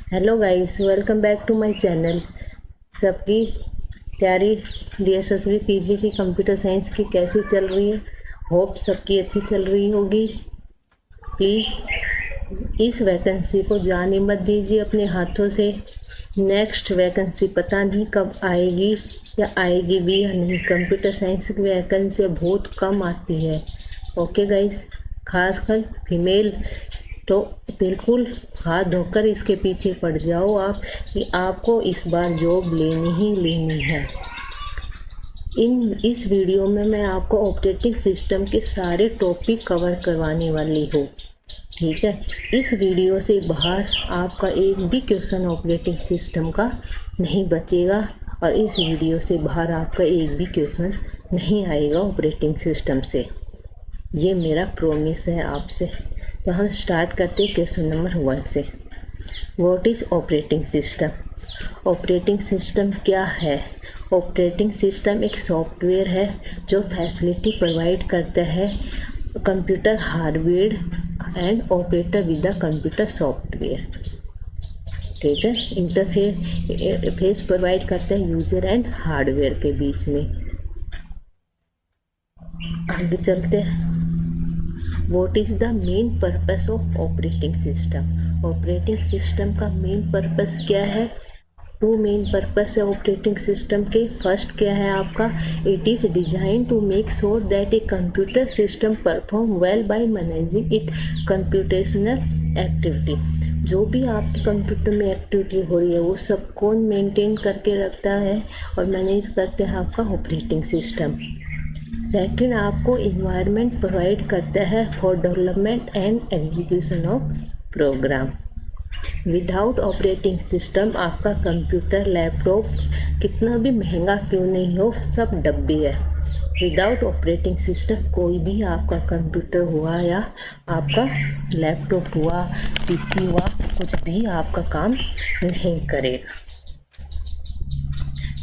Hello guys, welcome back to my channel. सबकी तैयारी DSSB PG की कंप्यूटर साइंस की कैसी चल रही है? होप सबकी अच्छी चल रही होगी। प्लीज़ इस वैकेंसी को जाने मत दीजिए अपने हाथों से। नेक्स्ट वैकेंसी पता नहीं कब आएगी या आएगी भी या नहीं। कंप्यूटर साइंस की वैकेंसी बहुत कम आती है। ओके गाइस, खासकर फीमेल तो बिल्कुल हाथ धोकर इसके पीछे पड़ जाओ आप कि आपको इस बार जॉब लेनी ही लेनी है। इस वीडियो में मैं आपको ऑपरेटिंग सिस्टम के सारे टॉपिक कवर करवाने वाली हूँ। ठीक है, इस वीडियो से बाहर आपका एक भी क्वेश्चन ऑपरेटिंग सिस्टम का नहीं बचेगा और इस वीडियो से बाहर आपका एक भी क्वेश्चन नहीं आएगा ऑपरेटिंग सिस्टम से। ये मेरा प्रॉमिस है आपसे। तो हम स्टार्ट करते हैं क्वेश्चन नंबर 1 से। What is operating system? Operating system क्या है? ऑपरेटिंग सिस्टम एक सॉफ्टवेयर है जो फैसिलिटी प्रोवाइड करता है computer hardware and operator with the computer software. ठीक है, इंटरफेस प्रोवाइड करता है यूजर एंड हार्डवेयर के बीच में। आगे चलते हैं। What is the main purpose of operating system? Operating system का मेन पर्पस क्या है? 2 मेन पर्पस है ऑपरेटिंग सिस्टम के। फर्स्ट क्या है आपका? It is design to make sure that a computer system perform well by managing it computational activity. जो भी आपके कंप्यूटर में एक्टिविटी हो रही है वो सब कौन मेंटेन करके रखता है और मैनेज करते हैं? आपका ऑपरेटिंग सिस्टम। सेकंड, आपको इन्वायरमेंट प्रोवाइड करता है for development and execution of program. Without operating system आपका कंप्यूटर लैपटॉप कितना भी महंगा क्यों नहीं हो, सब डब्बी है। विदाउट ऑपरेटिंग सिस्टम कोई भी आपका कंप्यूटर हुआ या आपका लैपटॉप हुआ, पीसी हुआ, कुछ भी आपका काम नहीं करेगा।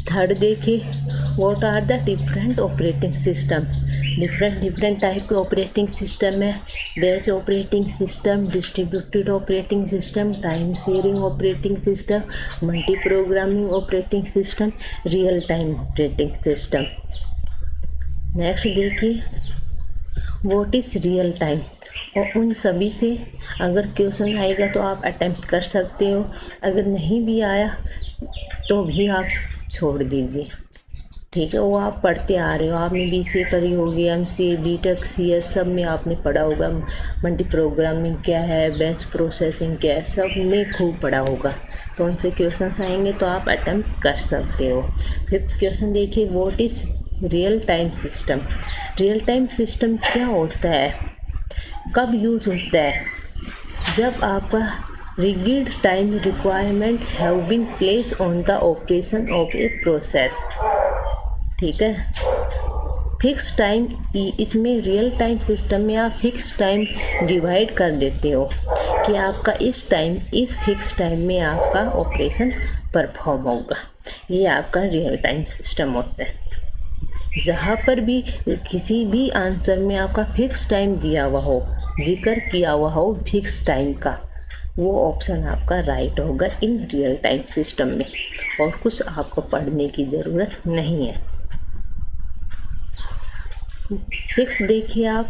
थर्ड देखिए, what are the different operating system? Different type के ऑपरेटिंग सिस्टम है। Batch operating system, distributed operating system, time sharing operating system, multi programming operating system, real time operating system. Next देखिए, व्हाट इज़ रियल टाइम? और उन सभी से अगर question आएगा तो आप अटेम्प्ट कर सकते हो, अगर नहीं भी आया तो भी आप छोड़ दीजिए। ठीक है, वो आप पढ़ते आ रहे हो, आपने बीसीए करी होगी, एमसीए, बीटेक, सीएस सब में आपने पढ़ा होगा। मल्टी प्रोग्रामिंग क्या है, बैच प्रोसेसिंग क्या है, सब में खूब पढ़ा होगा। तो उनसे क्वेश्चंस आएंगे तो आप अटेम्प्ट कर सकते हो। फिफ्थ क्वेश्चन देखिए, what is real time system? Real time system क्या होता है, कब यूज होता है? जब आपका rigid time requirement have been placed on the operation of a process। ठीक है, फिक्स टाइम, इसमें रियल टाइम सिस्टम में आप फिक्स टाइम डिवाइड कर देते हो कि आपका इस टाइम, इस फिक्स टाइम में आपका ऑपरेशन परफॉर्म होगा। ये आपका रियल टाइम सिस्टम होता है। जहाँ पर भी किसी भी आंसर में आपका फिक्स टाइम दिया हुआ हो, जिक्र किया हुआ हो फिक्स टाइम का, वो ऑप्शन आपका राइट होगा इन रियल टाइम सिस्टम में। और कुछ आपको पढ़ने की ज़रूरत नहीं है। 6 देखिए आप,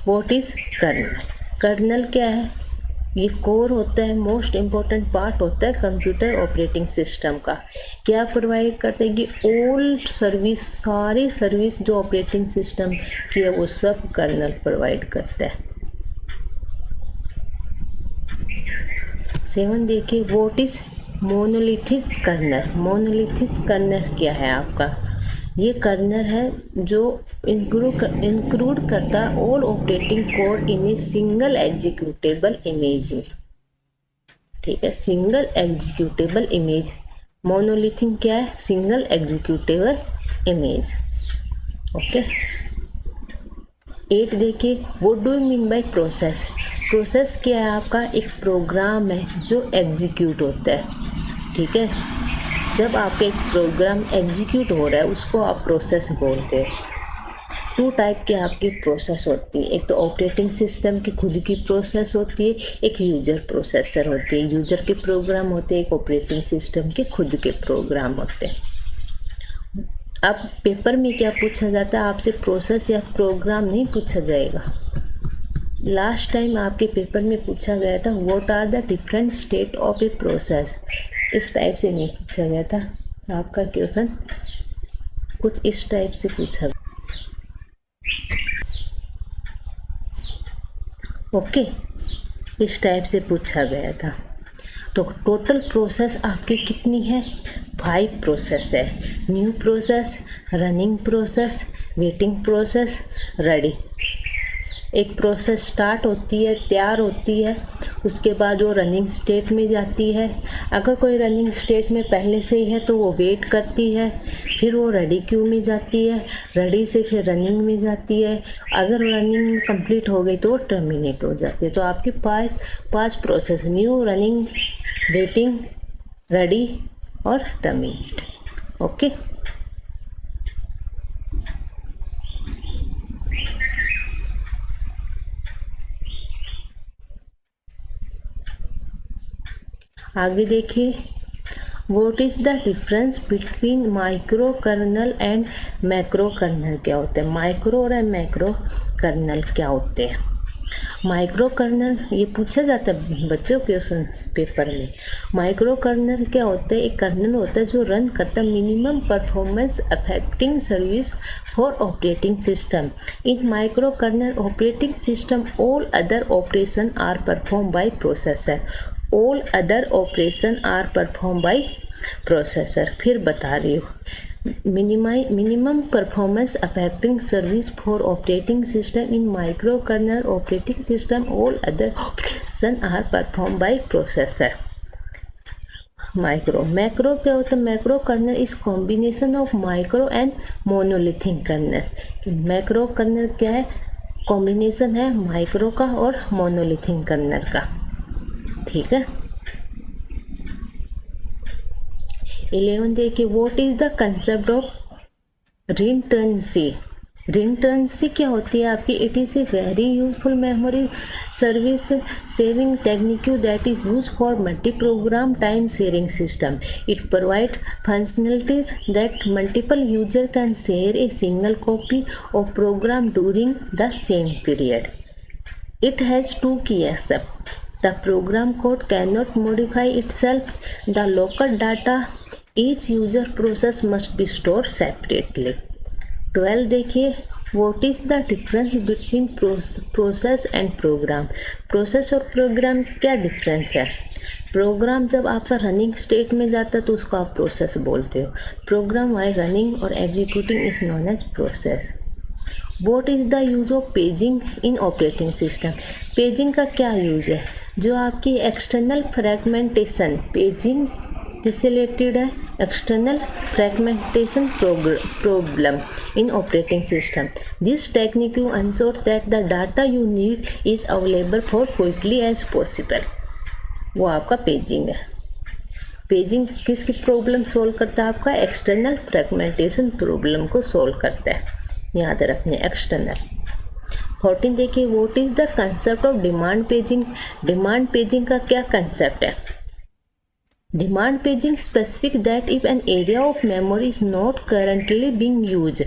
व्हाट इज़ कर्नल? कर्नल क्या है? ये कोर होता है, मोस्ट इम्पोर्टेंट पार्ट होता है कंप्यूटर ऑपरेटिंग सिस्टम का। क्या प्रोवाइड करता है कि ऑल सर्विस, सारी सर्विस जो ऑपरेटिंग सिस्टम की है वो सब कर्नल प्रोवाइड करता है। 7 देखिए, what is monolithic kernel? Monolithic kernel क्या है आपका? ये कर्नल है जो इंक्लूड करता है all operating code in a single executable image. ठीक है, सिंगल एग्जीक्यूटेबल इमेज। मोनोलिथिक क्या है? Single executable image. ओके। 8 देखिए, what do you mean by process? Process क्या है आपका? एक प्रोग्राम है जो एग्जीक्यूट होता है। ठीक है, जब आपका एक प्रोग्राम एग्जीक्यूट हो रहा है उसको आप प्रोसेस बोलते हैं। टू टाइप की आपकी प्रोसेस होती है, एक तो ऑपरेटिंग सिस्टम की खुद की प्रोसेस होती है, एक यूजर प्रोसेसर होती है, यूजर के प्रोग्राम होते हैं, एक ऑपरेटिंग सिस्टम के खुद के प्रोग्राम होते हैं। अब पेपर में क्या पूछा जाता है, आपसे प्रोसेस या प्रोग्राम नहीं पूछा जाएगा। लास्ट टाइम आपके पेपर में पूछा गया था what are the different state of a process, इस टाइप से नहीं पूछा गया था। आपका क्वेश्चन कुछ इस टाइप से पूछा, ओके, इस टाइप से पूछा गया था। तो टोटल प्रोसेस आपकी कितनी है, 5 प्रोसेस है। New process, running process, waiting process, ready. एक प्रोसेस स्टार्ट होती है, तैयार होती है, उसके बाद वो रनिंग स्टेट में जाती है। अगर कोई रनिंग स्टेट में पहले से ही है तो वो वेट करती है, फिर वो रेडी क्यू में जाती है, रेडी से फिर रनिंग में जाती है। अगर रनिंग कंप्लीट हो गई तो वो टर्मिनेट हो जाती है। तो आपकी पाँच process, new, running, waiting, ready और टर्मिनेट, ओके। आगे देखिए, what is the difference between micro kernel and macro kernel, क्या होते हैं माइक्रो और मैक्रो कर्नल, क्या होते हैं। माइक्रो कर्नल ये पूछा जाता है बच्चों क्वेश्चन पेपर में। माइक्रो कर्नल क्या होता है, एक कर्नल होता है जो रन करता है minimum performance affecting service for operating system. In micro kernel operating system all other operation are perform by processor, all other operation are perform by processor. फिर बता रही हूँ, minimum performance affecting service for operating system in micro kernel operating system all other operation are perform by processor. Micro, macro क्या होता है, macro kernel is combination of micro and monolithic kernel. Macro kernel क्या है, combination है micro का और monolithic colonel का, ठीक है। 11 देखिए, what is the concept of redundancy. Redundancy क्या होती है आपकी, it is a very useful memory service saving technique that is use for multi program time sharing system. It provide functionality that multiple user can share a single copy of program during the same period. It has two key except, the program code cannot modify itself, the local data each user process must be stored separately। 12 देखिए, what is the difference between process and program। Process और programme क्या difference है। Programme जब आपका running state में जाता है तो उसको आप प्रोसेस बोलते हो। प्रोग्राम वाइल रनिंग और executing is known as process. What is the use of paging in operating system. Paging का क्या यूज है, जो आपकी एक्सटर्नल फ्रैगमेंटेशन, पेजिंग किससे रिलेटेड है, external fragmentation problem in operating system. This technique you ensure that the data you need is available for quickly as possible, वो आपका paging है। पेजिंग किसकी प्रॉब्लम सोल्व करता है, आपका एक्सटर्नल फ्रैगमेंटेशन प्रॉब्लम को सोल्व करता है, याद रखने एक्सटर्नल। 14 देखिए, what is the concept of demand paging. Demand paging का क्या कंसेप्ट है। Demand paging specific that if an area of memory is not currently being used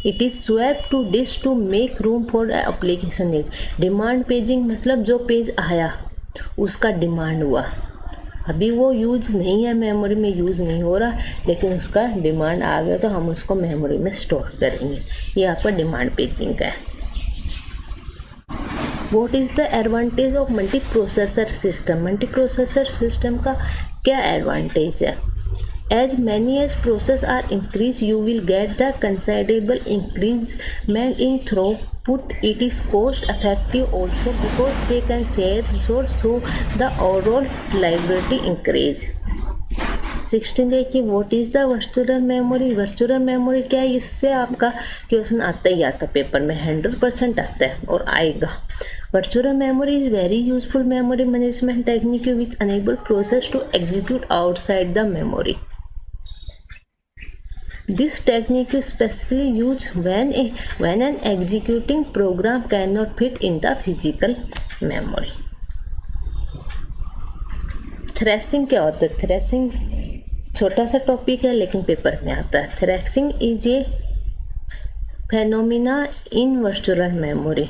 it is swap to disk to make room for application need. Demand paging मतलब जो page आया उसका demand हुआ, अभी वो यूज नहीं है, मेमोरी में यूज़ नहीं हो रहा, लेकिन उसका डिमांड आ गया तो हम उसको मेमोरी में स्टोर करेंगे, ये आपका डिमांड पेजिंग का है। What is the advantage of multi processor system. Multi processor system का क्या एडवांटेज है। As many as process are increase you will get the considerable increment in throughput. It is cost effective also because they can share resource through the overall library increase. 16 देखिए, what is the virtual memory. Virtual memory क्या है, इससे आपका question आता ही आता paper में, 100% आता है और आएगा। Virtual memory is very useful memory management technique which enable process to execute outside the memory. This technique is specifically used when an executing program cannot fit in the physical memory. Threshing क्या होता है? Threshing छोटा सा topic है लेकिन paper में आता है. Threshing is a phenomena in virtual memory.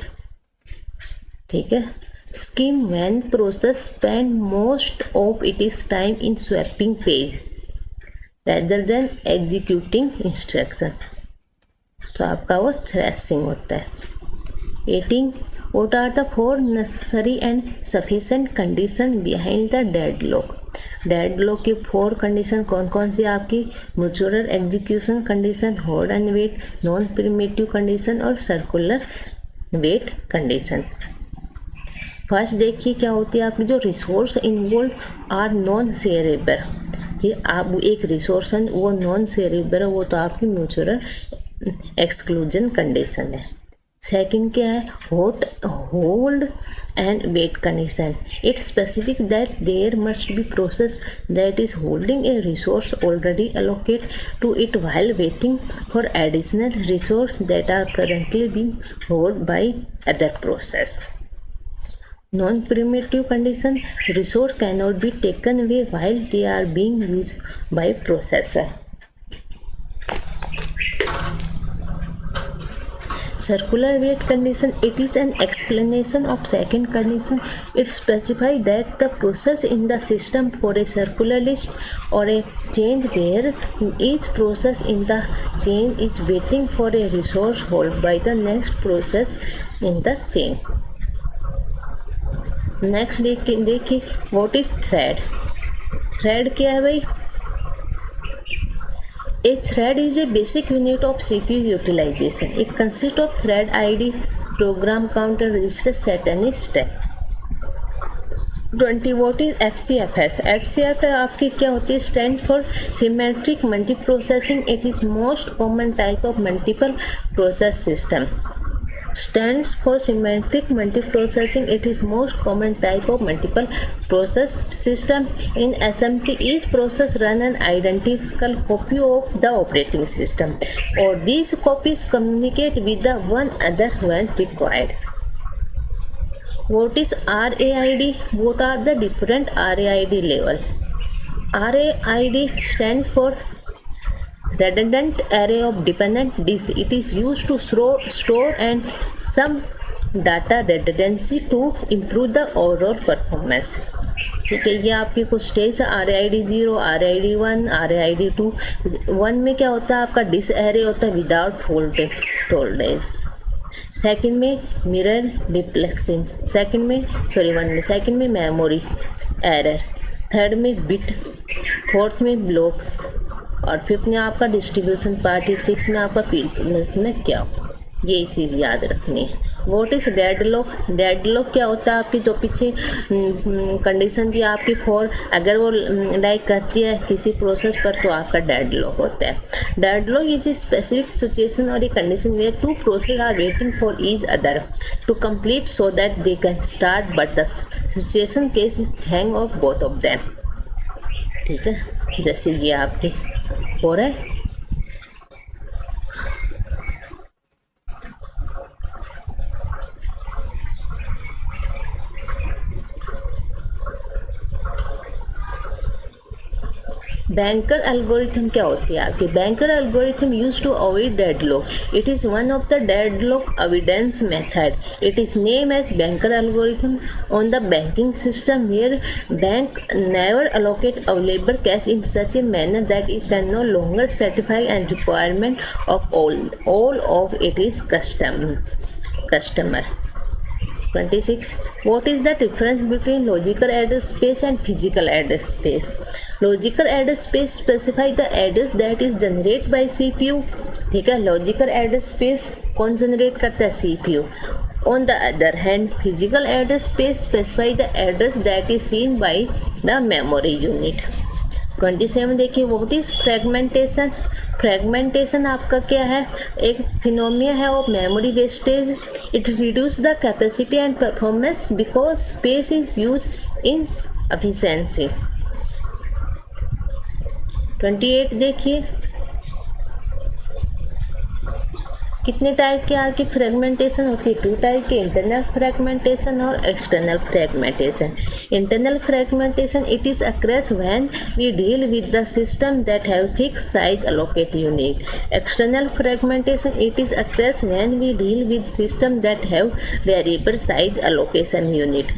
ठीक है. Scheme when process spend most of it is time in swapping page rather than executing instruction. तो आपका वो थ्रेसिंग होता है. 18. What are the four necessary and sufficient condition behind the deadlock? Deadlock की 4 condition कौन कौन सी आपकी? Mutual execution condition, hold and wait, non primitive condition और सर्कुलर वेट कंडीशन. फर्स्ट देखिए क्या होती है आपकी. जो resource involve are non shareable. कि आप एक रिसोर्स है वो नॉन शेयरेबल है, वो तो आपकी म्यूचुअल एक्सक्लूजन कंडीशन है. सेकंड क्या है? Hold and wait condition. It's specific that there must be process that is holding a resource already allocate to it while waiting for additional resource that are currently being hold by other process. Non-primitive condition, resource cannot be taken away while they are being used by processor. Circular wait condition, it is an explanation of second condition. It specifies that the process in the system for a circular list or a change where each process in the chain is waiting for a resource held by the next process in the chain. Next देखिए what is thread. Thread क्या है भाई? A thread is a basic unit of CPU utilization. It consist of thread ID, program counter, register, set and stack. 20. What is FCFS? FCFS आपकी क्या होती है? Stand for symmetric multi processing. It is most common type of multiple process system. Stands for symmetric multiprocessing. It is most common type of multiple process system. In assembly, each process run an identical copy of the operating system, or these copies communicate with the one other when required. What is RAID? What are the different RAID level? RAID stands for redundant array of dependent disk. It is used to store and some data redundancy to improve the overall performance. ठीक है. ये आपकी कुछ stage है. RAID 0, RAID 1, RAID 2. 1 में क्या होता है? आपका डिस्क एरे होता है विदाउट फोल्डेज. सेकंड में मिरर डिप्लेक्सिंग. 1 में. सेकंड में मेमोरी एरर. थर्ड में बिट. फोर्थ में ब्लॉक. और फिफ्थ में आपका डिस्ट्रीब्यूशन पार्टी. 6 में आपका पीरियड्स में क्या. ये चीज़ याद रखनी है. What is deadlock? डेडलॉक क्या होता है? आपकी जो पीछे कंडीशन थी आपकी 4, अगर वो लाइक करती है किसी प्रोसेस पर तो आपका डेडलॉक होता है. Deadlock is a specific situation और a condition where 2 process are waiting for each other to complete so that they can start but the situation case hang of both of them. ठीक है. जैसे ये आपकी हो रहा है. बैंकर एल्गोरिथम क्या होती है आपकी? Banker algorithm use to avoid deadlock. It is one of the deadlock avoidance method. It is name as banker algorithm on the banking system where bank never allocate available cash in such a manner that it can no longer satisfy and requirement of all of it is customer. 26. What is the difference between logical address space and physical address space? Logical address space specify the address that is generated by CPU. ठीक है. logical address space कौन generate करता है? CPU. On the other hand, physical address space specify the address that is seen by the memory unit. 27 देखिए what is fragmentation. Fragmentation आपका क्या है? एक फिनोमिना है of memory wastage. It reduce the capacity and performance because space is use in efficiency. 28 देखिए कितने type की आपकी फ्रेगमेंटेशन होती है? 2 टाइप की, इंटरनल फ्रेगमेंटेशन और external fragmentation. Internal fragmentation it is occurs when we deal with the system that have fix size allocate unit. External fragmentation it is occurs when we deal with system that have variable size allocation unit.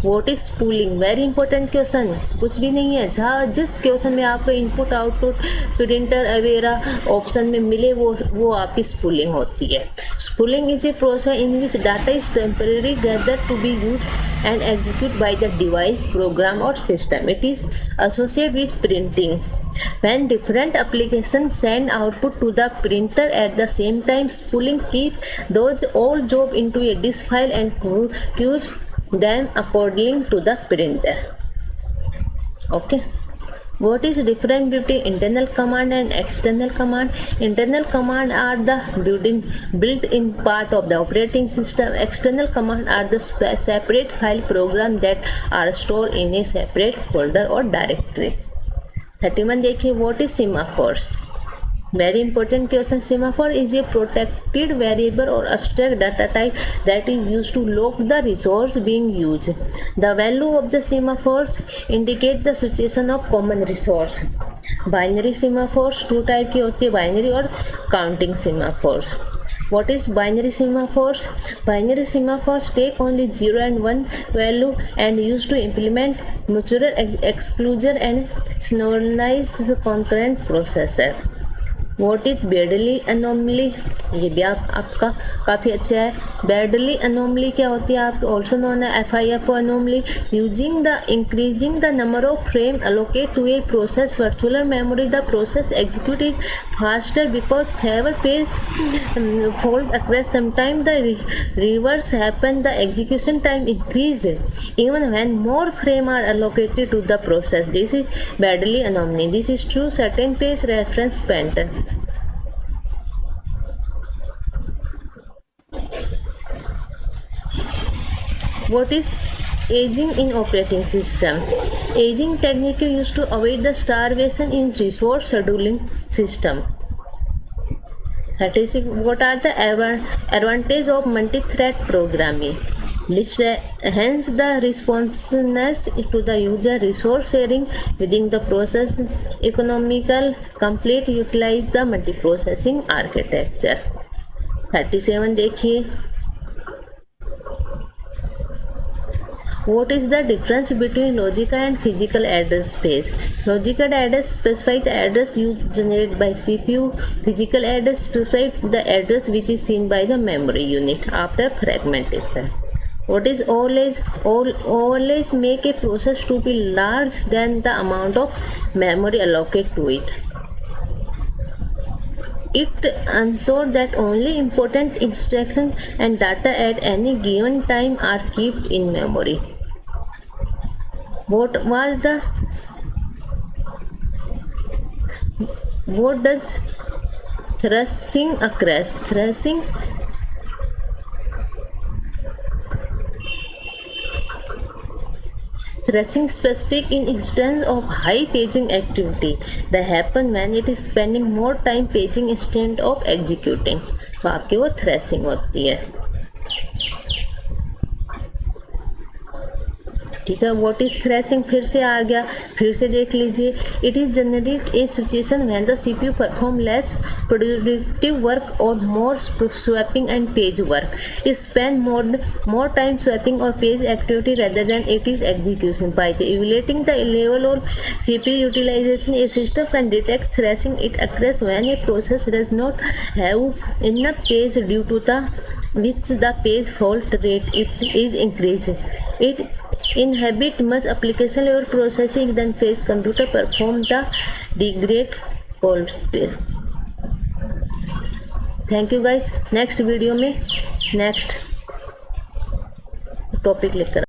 What is spooling? Very important question, कुछ भी नहीं है। जहाँ जिस question में आपको input output printer वगैरह option में मिले वो आपकी स्पूलिंग होती है। Spooling is a process in which data is temporary gather to be use and execute by the device, program और system. It is associated with printing. When different applications send output to the printer at the same time, spooling keep those all job into a disk file and queues them according to the printer. Okay. What is difference between internal command and external command? Internal command are the built-in part of the operating system. External command are the separate file program that are stored in a separate folder or directory. 31 देखिए, what is semaphore? Very important question. Semaphore is a protected variable or abstract data type that is used to log the resource being used. The value of the semaphores indicate the situation of common resource. Binary semaphores 2 type की होती है, binary और counting semaphores. What is binary semaphores? Binary semaphores take only 0 and 1 value and used to implement mutual exclusion and synchronized concurrent processor. What is Beardley anomaly? ये भी आपका काफ़ी अच्छा है। Beardley anomaly क्या होती है? आप also known as FIFO anomaly. Using the increasing the number of frame allocate to a process virtual memory, the process execute is faster because fewer page fault occurs. Sometimes the reverse happen. The execution time increases even when more frame are allocated to the process. This is Beardley anomaly. This is true certain page reference pattern. What is aging in operating system? Aging technique used to avoid the starvation in resource scheduling system. 36. What are the advantages of multi-thread programming? Which enhance the responsiveness to the user, resource sharing within the process, economical, complete, utilize the multiprocessing architecture. 37 देखिए, what is the difference between logical and physical address space? Logical address specifies the address used generated by CPU. Physical address specifies the address which is seen by the memory unit after fragmentation. What is overlays? Overlays make a process to be larger than the amount of memory allocated to it. It ensures that only important instructions and data at any given time are kept in memory. What does thrashing occur? Thrashing specific in instance of high paging activity that happen when it is spending more time paging instead of executing. तो आपकी वो thrashing होती है। ठीक है, what is threshing फिर से आ गया, फिर से देख लीजिए। It is generate a situation when the CPU perform less productive work और more swapping and page work, it spend more time swapping और page activity rather than it is execution. By the evaluating the level of CPU utilization a system can detect thrashing. It occurs when a process does not have enough page due to the which the page fault rate is increased. It inhibits much application level processing than phase computer perform the degrade call space. Thank you guys. Next video में next topic लेकर